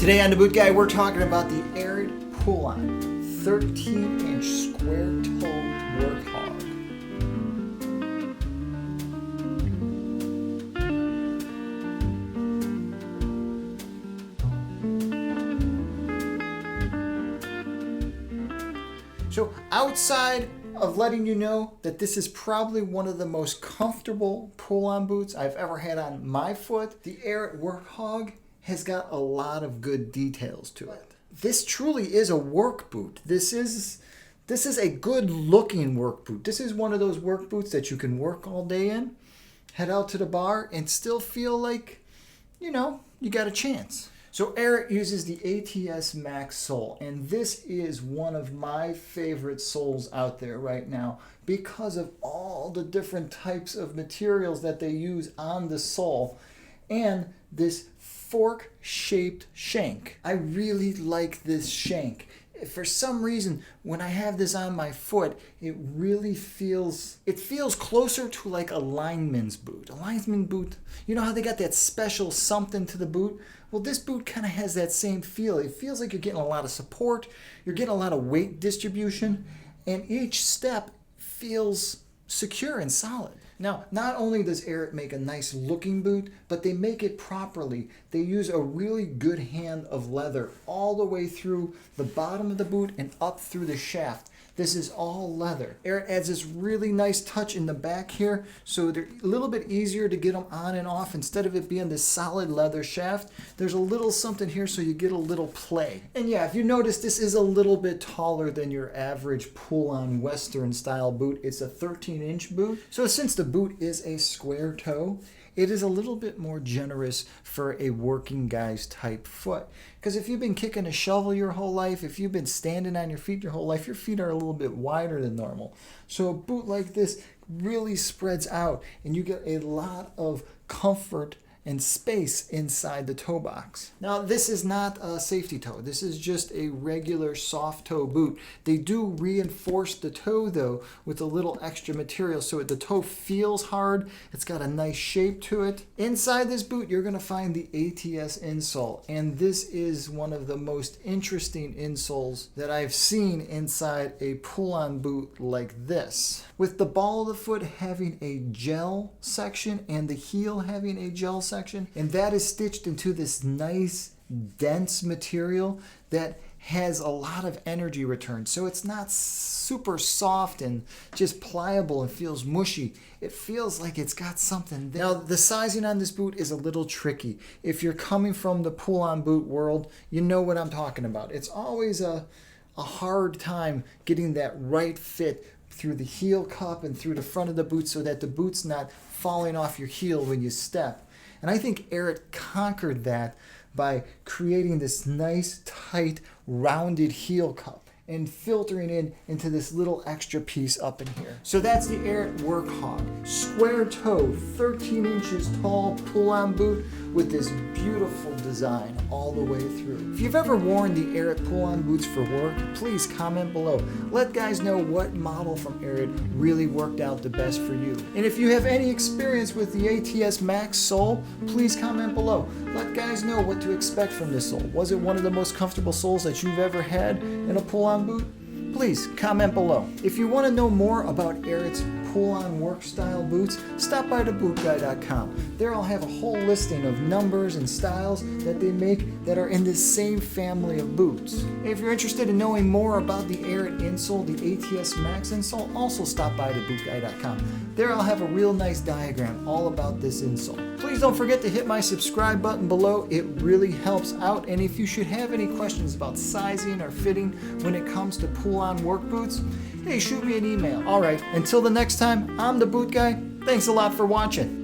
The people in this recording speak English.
Today on The Boot Guy, we're talking about the Ariat pull-on 13-inch square-toe Workhog. So outside of letting you know that this is probably one of the most comfortable pull-on boots I've ever had on my foot, the Ariat Workhog has got a lot of good details to it. This truly is a work boot. This is a good looking work boot. This is one of those work boots that you can work all day in, head out to the bar, and still feel like, you got a chance. So Ariat uses the ATS Max sole, and this is one of my favorite soles out there right now because of all the different types of materials that they use on the sole and this fork-shaped shank. I really like this shank. For some reason, when I have this on my foot, it really feels closer to like a lineman's boot. A lineman's boot, you know how they got that special something to the boot? Well, this boot kind of has that same feel. It feels like you're getting a lot of support, you're getting a lot of weight distribution, and each step feels secure and solid. Now, not only does Ariat make a nice looking boot, but they make it properly. They use a really good hand of leather all the way through the bottom of the boot and up through the shaft. This is all leather. Ariat adds this really nice touch in the back here, so they're a little bit easier to get them on and off. Instead of it being this solid leather shaft, there's a little something here so you get a little play. And yeah, if you notice, this is a little bit taller than your average pull-on Western style boot. It's a 13-inch boot. So since the boot is a square toe, it is a little bit more generous for a working guy's type foot. Because if you've been kicking a shovel your whole life, if you've been standing on your feet your whole life, your feet are a little bit wider than normal. So a boot like this really spreads out and you get a lot of comfort and space inside the toe box. Now, this is not a safety toe. This is just a regular soft toe boot. They do reinforce the toe though with a little extra material so the toe feels hard. It's got a nice shape to it. Inside this boot, you're gonna find the ATS insole, and this is one of the most interesting insoles that I've seen inside a pull-on boot like this. With the ball of the foot having a gel section and the heel having a gel section, and that is stitched into this nice dense material that has a lot of energy return. So it's not super soft and just pliable and feels mushy. It feels like it's got something there. Now, the sizing on this boot is a little tricky. If you're coming from the pull-on boot world, you know what I'm talking about. It's always a hard time getting that right fit through the heel cup and through the front of the boot so that the boot's not falling off your heel when you step. And I think Ariat conquered that by creating this nice, tight, rounded heel cup and filtering in into this little extra piece up in here. So that's the Ariat Workhog. Square toe, 13 inches tall pull-on boot with this beautiful design all the way through. If you've ever worn the Ariat pull-on boots for work, please comment below. Let guys know what model from Ariat really worked out the best for you. And if you have any experience with the ATS Max sole, please comment below. Let guys know what to expect from this sole. Was it one of the most comfortable soles that you've ever had in a pull-on boot? Please comment below. If you want to know more about Ariat's pull-on work style boots, stop by thebootguy.com. There I'll have a whole listing of numbers and styles that they make that are in this same family of boots. And if you're interested in knowing more about the Ariat insole, the ATS Max insole, also stop by thebootguy.com. There I'll have a real nice diagram all about this insole. Please don't forget to hit my subscribe button below. It really helps out. And if you should have any questions about sizing or fitting when it comes to pull-on work boots, hey, shoot me an email. All right, until the next time, I'm the Boot Guy. Thanks a lot for watching.